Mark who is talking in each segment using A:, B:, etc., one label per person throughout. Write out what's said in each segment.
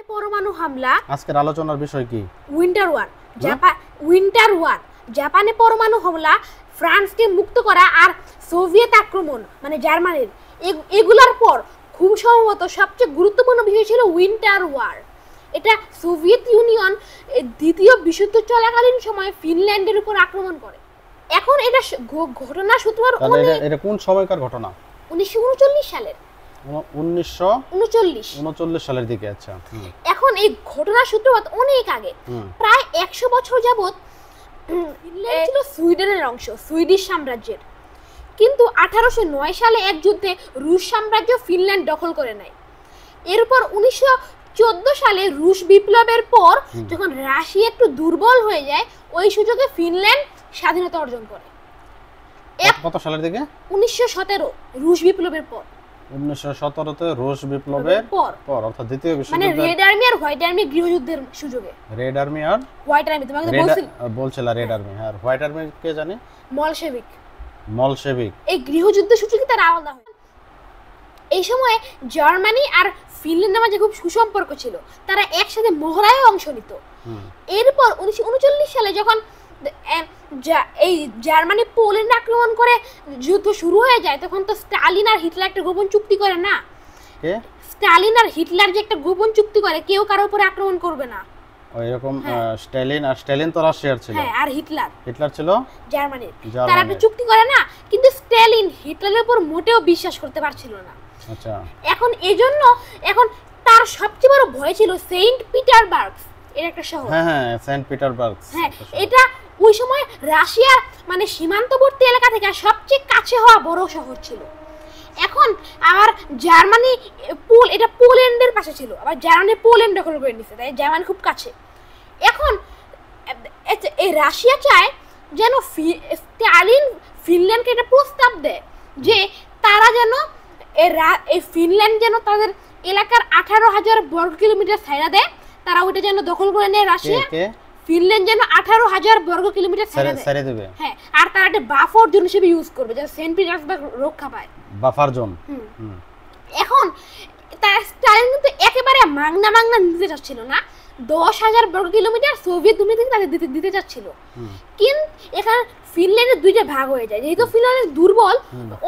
A: পরমাণু হামলা।
B: আজকের আলোচনার বিষয় কি?
A: উইন্টার ওয়ার, জাপানে পরমাণু হামলা, ফ্রান্সকে মুক্ত করা আর সোভিয়েত আক্রমণ মানে জার্মানির, এগুলোর পর খুব সম্ভবত সবচেয়ে গুরুত্বপূর্ণ বিষয় ছিল উইন্টার ওয়ার। এটা সোভিয়েত ইউনিয়ন দ্বিতীয় বিশ্বযুদ্ধ চলাকালীন সময়ে ফিনল্যান্ডের উপর আক্রমণ করে। এখন এটা ঘটনা সূত্র
B: এটা কোন সময়কার ঘটনা?
A: 1939 সালের
B: 1939 সালের দিকে। আচ্ছা,
A: এখন এই ঘটনা সূত্রপাত অনেক আগে, প্রায় 100 বছর যাবত ফিনল্যান্ড ছিল সুইডেনের অংশ, সুইডিশ সাম্রাজ্যের। কিন্তু 1809 সালে এক যুদ্ধে রুশ সাম্রাজ্য ফিনল্যান্ড দখল করে নেয়। এরপর 1914 সালে রুশ বিপ্লবের পর যখন রাশিয়া একটু দুর্বল হয়ে যায়, ওই সুযোগে ফিনল্যান্ড স্বাধীনতা অর্জন করে।
B: কত সালের দিকে?
A: 1917 রুশ বিপ্লবের পর।
B: 1917 তে রুশ বিপ্লবের পর অর্থাৎ দ্বিতীয় বিশ্বযুদ্ধ,
A: মানে রেড আর্মি আর হোয়াইট আর্মি গৃহযুদ্ধের সুযোগে।
B: রেড আর্মি আর
A: হোয়াইট আর্মি, তোমাকে
B: বলছিলা রেড আর্মি আর হোয়াইট আর্মি কে জানি? মলশেভিক। এই
A: গৃহযুদ্ধের সুযোগে তারা আলাদা হয়। এই সময় জার্মানি আর ফিনল্যান্ডের মাঝে খুব সুসম্পর্ক ছিল, তারা একসাথে মহড়ায় অংশ নিত। এরপর 1939 সালে যখন এই জার্মানি পোল্যান্ড আক্রমণ করে যুদ্ধ শুরু হয়ে যায়, তখন তো স্টালিন আর হিটলার একটা গোপন চুক্তি করে না? স্টালিন আর হিটলার যে একটা গোপন চুক্তি করে, কেউ কারোর উপরে আক্রমণ করবে না।
B: ওইরকম স্টালিন তো রাশিয়ার ছিল,
A: হ্যাঁ, আর হিটলার
B: ছিল
A: জার্মানির। তারা একটা চুক্তি করে না, কিন্তু স্টালিন হিটলারের উপর মোটেও বিশ্বাস করতে পারছিল না।
B: আচ্ছা,
A: এখন এজন্য এখন তার সবচেয়ে বড় ভয় ছিল সেন্ট পিটারবার্গ এর একটা শহর।
B: হ্যাঁ, সেন্ট পিটারবার্গ।
A: হ্যাঁ, এটা ওই সময় রাশিয়ার মানে সীমান্তবর্তী এলাকা থেকে সবচেয়ে কাছে হওয়া বড় শহর ছিল। এখন আবার জার্মানি এটা পোল্যান্ডের পাশে ছিল, আবার জার্মানি পোল্যান্ড দখল করে নিছে, তাই জার্মানি খুব কাছে। এখন এই রাশিয়া চায় যেন স্টালিন ফিনল্যান্ডকে একটা প্রস্তাব দেয় যে তারা যেন এই ফিনল্যান্ড যেন তাদের এলাকার 18,000 বর্গ কিলোমিটার ছাইড়া দেয়, তারা ওইটা যেন দখল করে নেয়। রাশিয়া ফিনল্যান্ড যেন 18,000 বর্গ কিলোমিটার ছেড়ে দেবে। হ্যাঁ, আর তারা একটা বাফার জোন হিসেবে ইউজ করবে, যাতে সেন্ট পিটার্সবার্গ রক্ষা পায়।
B: Buffer zone.
A: এখন তার স্টালিন কিন্তু একেবারে মাংনা নিতে চাচ্ছিল না। 10,000 বর্গ কিলোমিটার সোভিয়েত ইউনিয়ন থেকে তাদের দিতে চাচ্ছিল। কিন্তু এখানে ফিনল্যান্ডের দুইটা ভাগ হয়ে যায়। যেহেতু ফিনল্যান্ড দুর্বল,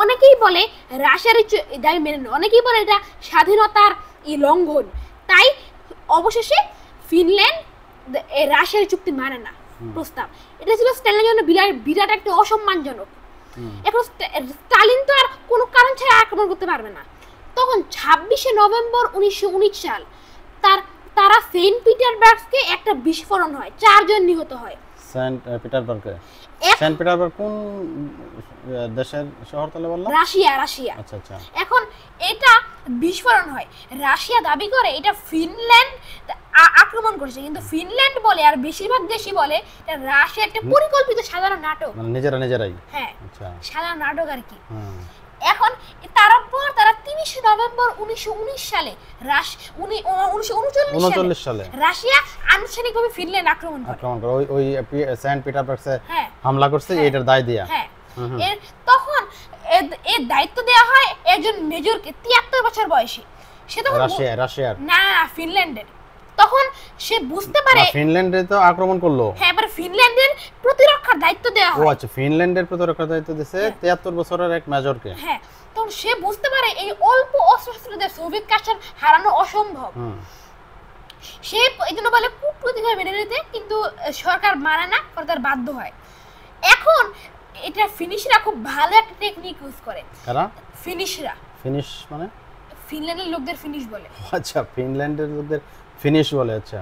A: অনেকেই বলে রাশিয়ার দাবি মেনে নেয়, অনেকেই বলে এটা স্বাধীনতার লঙ্ঘন। তাই অবশেষে ফিনল্যান্ড রাশিয়ার চুক্তি মানে না প্রস্তাব। এটা ছিল স্টালিনের জন্য বিরাট একটা অসম্মানজনক। এখন স্টালিন তো আর কোনো কারণ ছাড়া আক্রমণ করতে পারবে না। তখন 26শে নভেম্বর 1919 সাল তারা সেন্ট পিটারবার্গকে একটা বিস্ফোরণ হয়, 4 জন নিহত হয়।
B: সেন্ট পিটারবার্গ কোন দেশের শহর তাহলে বললাম? রাশিয়া। আচ্ছা।
A: এখন এটা বিস্ফোরণ হয়, রাশিয়া দাবি করে এটা ফিনল্যান্ড আক্রমণ করেছে, কিন্তু ফিনল্যান্ড বলে আর বেশিরভাগ দেশই বলে এটা রাশিয়া একটা পরিকল্পিত সাধারণ নাটক,
B: মানে নিজেরাই।
A: হ্যাঁ, আচ্ছা, সাধারণ নাটক আর কি। এখন তারপর তারা 30 নভেম্বর 1919 সালে 1939 সালে রাশিয়া আনুষ্ঠানিকভাবে ফিনল্যান্ড আক্রমণ করে।
B: ওই সেন্ট পিটারবার্গে হামলা করছে, এটার দায় দেয়া।
A: হ্যাঁ, তখন এর দায়িত্ব দেওয়া হয় একজন মেজরকে, 73 বছর বয়সী। সে তখন
B: রাশিয়ার
A: না, ফিনল্যান্ডের। তখন সে বুঝতে পারে
B: ফিনল্যান্ডে তো আক্রমণ করলো।
A: হ্যাঁ, এবার ফিনল্যান্ডের প্রতিরক্ষার দায়িত্ব দেওয়া হয়।
B: ও আচ্ছা, ফিনল্যান্ডের প্রতিরক্ষার দায়িত্ব দিয়েছে 73 বছরের এক মেজরকে।
A: হ্যাঁ, তখন সে বুঝতে পারে এই অল্প অস্ত্র দিয়ে সোভিয়েত কাস্টার হারানো অসম্ভব। সে এজন্য বলে কূটনীতিভাবে মেনে নিতে, কিন্তু সরকার মানে না, তার বাধ্য হয়। এখন এটা ফিনিশরা খুব ভালো একটা টেকনিক ইউজ করে।
B: কারা?
A: ফিনিশ মানে ফিনল্যান্ডের লোকদের ফিনিশ বলে।
B: আচ্ছা, ফিনল্যান্ডের লোকদের ফিনিশ বলে। আচ্ছা,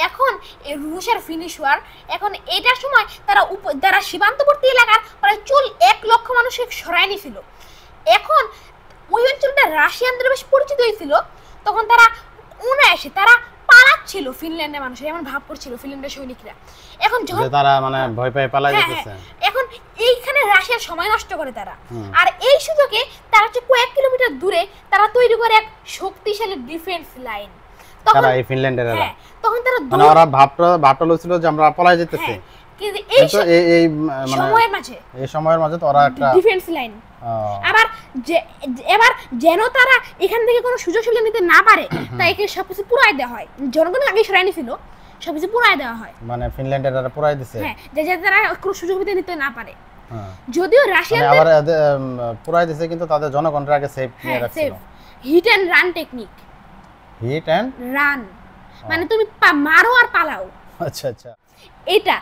A: এখন এই রুশের ফিনিশ ওয়ার, এখন এটার সময় তারা সীমান্তবর্তী এলাকার প্রায় 1 লক্ষ মানুষকে সরায় নিয়েছিল। এখন ওই অঞ্চলটা রাশিয়ানদের বেশ পরিচিত হয়েছিল। তখন তারা পালাচ্ছিল, ফিনল্যান্ডের মানুষ এমন ভাব করছিল ফিনল্যান্ডের সৈনিকরা। এখন যখন
B: তারা মানে ভয় পেয়ে পালাই যেতেছে,
A: এখন এইখানে রাশিয়ার সময় নষ্ট করে তারা। আর এই সুযোগে তারা কয়েক কিলোমিটার দূরে তারা তৈরি করে এক শক্তিশালী ডিফেন্স লাইন।
B: তারা এই ফিনল্যান্ডের
A: তখন তারা
B: মানে ওরা ভাবটা লইছিল যে আমরা পালাই যেতেছি,
A: কিন্তু এই
B: কিন্তু এই মানে
A: সময়ের মাঝে
B: এই সময়ের মাঝে তো ওরা একটা
A: ডিফেন্স লাইন আবার এবার যেন তারা এখান থেকে কোনো সুযোগ সুবিধা নিতে না পারে তাই একে সবকিছু পুরাই দেওয়া হয়, জনগণ আগে সরাই নিছিল, সবকিছু পুরাই দেওয়া হয়,
B: মানে ফিনল্যান্ডের এরা পুরাই দিছে,
A: হ্যাঁ, যে তারা কোনো সুযোগ সুবিধা নিতে না পারে।
B: হ্যাঁ,
A: যদিও রাশিয়ান
B: আবার পুরাই দিছে কিন্তু তাদের জনগণের আগে সেফ নিয়ে রাখছিল।
A: Hit and run technique,
B: hit and
A: run মানে তুমি মারো আর পালাও।
B: আচ্ছা আচ্ছা,
A: এটা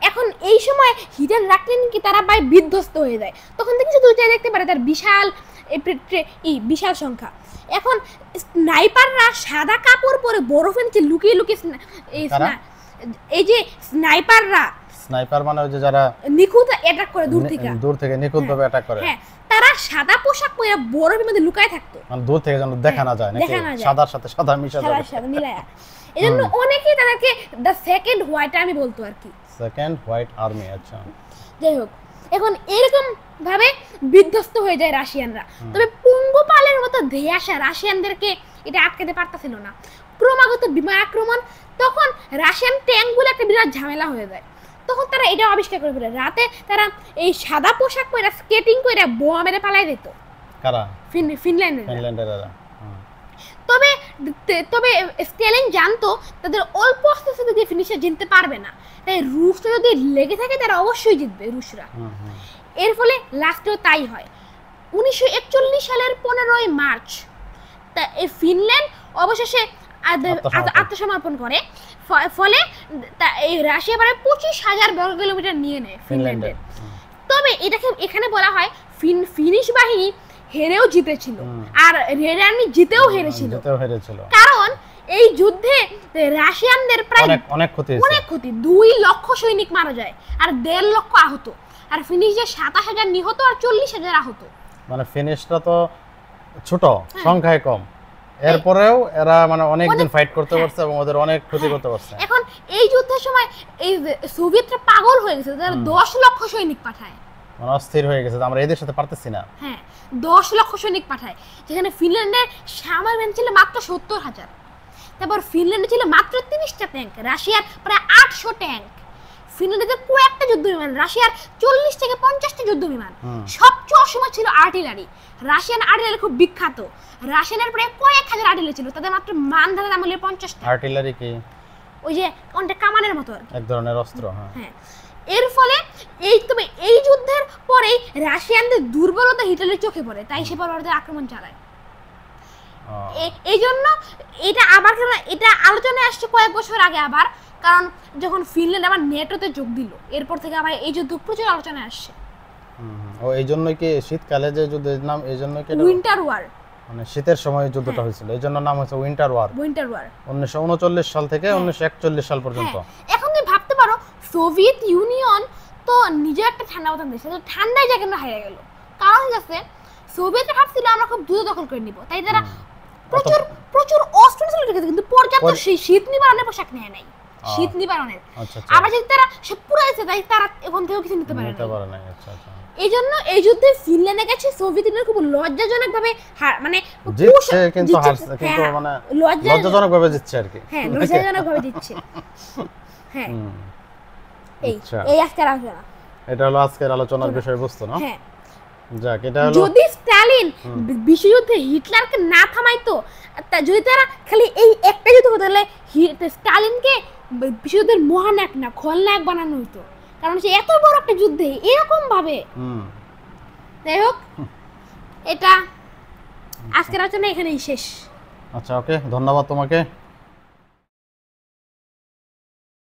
A: এখন এই সময় হিডেন রাখলেন কি তারা বাই বিধ্বস্ত হয়ে যায়, তখন থেকে শুধু ওইটাই দেখতে পারে তার বিশাল বিশাল সংখ্যা। এখন স্নাইপাররা সাদা কাপড় পরে বরফের নিচে লুকিয়ে লুকিয়ে এই যে স্নাইপার
B: মানে ওই যে যারা
A: নিখুঁত অ্যাটাক করে দূর থেকে
B: নিখুঁত ভাবে অ্যাটাক করে,
A: হ্যাঁ, তারা সাদা পোশাক পরে বরফের মধ্যে লুকায় থাকতো,
B: মানে দূর থেকে যেন দেখা না যায়, নাকি সাদার সাথে সাদা মিলায়া।
A: এজন্য অনেকেই তাদেরকে দ্য সেকেন্ড হোয়াইট আর্মি বলতো আর কি,
B: সেকেন্ড হোয়াইট আর্মি। আচ্ছা,
A: যাই হোক, এখন এরকম ভাবে বিধ্বস্ত হয়ে যায় রাশিয়ানরা। তবে পঙ্গপালের মতো ধেয়ে আসা রাশিয়ানদেরকে এটা আটকাতে পারতেছিল না, ক্রমাগত বিমান আক্রমণ। তখন রাশিয়ান ট্যাঙ্কগুলো একটা বিরাট ঝামেলা হয়ে যায়। তখন তারা এটা আবিষ্কার করে ফেলে, রাতে তারা এই সাদা পোশাক পরে স্কেটিং করে বোমা মেরে পালাই দিত।
B: কারা?
A: ফিনল্যান্ডের। তবে তবে স্টেলিন জানতো তাদের অল্প অস্ত্র দিয়ে ফিনিশার জিততে পারবে না, তাই রুশরা যদি লেগে থাকে তারা অবশ্যই জিতবে রুশরা। এর ফলে লাস্টেও তাই হয়। 1941 সালের 15ই মার্চ এই ফিনল্যান্ড অবশেষে আত্মসমর্পণ করে, ফলে এই রাশিয়া প্রায় 25,000 বর্গ কিলোমিটার নিয়ে নেয় ফিনল্যান্ডের। তবে এখানে বলা হয় ফিনিশ বাহিনী হেরেও জিতেছিল, আর রেড আর্মি জিতেও হেরেছিল, কারণ এই যুদ্ধে রাশিয়ানদের প্রায় অনেক ক্ষতি, 2 লক্ষ সৈনিক মারা যায় আর 1.5 লক্ষ আহত, আর ফিনিশদের 27,000 নিহত আর 40,000 আহত।
B: মানে ফিনিশরা তো ছোট, সংখ্যায় কম, এরপরেও এরা মানে অনেক দিন ফাইট করতে পারছে এবং ওদের অনেক ক্ষতি করতে পারছে।
A: এখন এই যুদ্ধের সময় এই সোভিয়েতরা পাগল হয়ে গেছে, তারা 10 লক্ষ সৈনিক পাঠায়,
B: মানে অস্থির হয়ে গেছে, আমরা এদের সাথে পারতেছি না।
A: হ্যাঁ, 10 লক্ষ সৈনিক পাঠায়, যেখানে ফিনল্যান্ডের সামরিক বাহিনী ছিল মাত্র 70,000। তারপর ফিনল্যান্ডে ছিল মাত্র 30টা ট্যাঙ্ক, রাশিয়ার প্রায় 800 ট্যাঙ্ক। ফিনল্যান্ডের কয়েকটা যুদ্ধ বিমান, রাশিয়ার 40 থেকে 50টা যুদ্ধ বিমান। সবচেয়ে অসময় ছিল আর্টিলারি, রাশিয়ান আর্টিলারি খুব বিখ্যাত, রাশিয়ানের প্রায় কয়েক হাজার আর্টিলারি ছিল, তাদের মাত্র মানধারের আমলে 50টা।
B: আর্টিলারি কি?
A: ওই যে কোনটা কামানের মতো
B: এক ধরনের অস্ত্র।
A: হ্যাঁ, এর ফলে এই যুদ্ধের পরেই রাশিয়ানদের দুর্বলতা হিটলারের চোখে পড়ে, তাই সে পরবর্তীতে আক্রমণ চালায়। এই জন্য এটা আলোচনায় আসছে কয়েক বছর আগে আবার, কারণ যখন ফিনল্যান্ড আবার নেটোতে যোগ দিল, এরপর থেকে আবার এই যুদ্ধ প্রচুর আলোচনায় আসছে।
B: এই জন্যই কি শীতকালে যে যুদ্ধের নাম, এই জন্য কি
A: উইন্টার ওয়ার,
B: মানে শীতের সময় যুদ্ধটা হয়েছিল, এই জন্য নাম হচ্ছে উইন্টার ওয়ার। 1939 সাল থেকে 1941 সাল পর্যন্ত।
A: এখন তুমি ভাবতে পারো সোভিয়েত ইউনিয়ন তো নিজে একটা ঠান্ডা মতন দেশ, ঠান্ডায় জায়গা হারিয়ে গেল, কারণ হচ্ছে সোভিয়েতরা ভাবছিল আমরা খুব দ্রুত দখল করে নিব, তাই তারা প্রচুর প্রচুর অস্ত্র ছিল কিন্তু পর্যাপ্ত শীত নিবারণের পোশাক নেয় নাই, শীত নিবারণের। আবার যদি তারা সব পুরাইছে, তাই তারা এখন থেকেও কিছু নিতে পারে না। এই জন্য এই যুদ্ধে ফিনল্যান্ডে গেছে সোভিয়েত ইউনিয়ন খুব লজ্জাজনক ভাবে মানে
B: জিতছে, কিন্তু হারছে, কিন্তু মানে লজ্জাজনক ভাবে জিতছে আর কি।
A: হ্যাঁ, লজ্জাজনক ভাবে জিতছে। হ্যাঁ, এই আজকের আলোচনা,
B: এটা হলো আজকের আলোচনার বিষয়বস্তু না?
A: হ্যাঁ,
B: যাক, এটা হলো
A: যদি স্টালিন বিশ্বযুদ্ধে হিটলারকে না থামাইতো, যদি তারা খালি এই একটা যুদ্ধ হতো, তাহলে স্টালিনকে বিশ্বযুদ্ধের মহানায়ক না খলনায়ক বানানো হতো, কারণ সে এত বড় একটা যুদ্ধে এরকম ভাবে। যাই হোক, এটা আজকের আলোচনা এখানেই শেষ।
B: আচ্ছা, ওকে, ধন্যবাদ তোমাকে।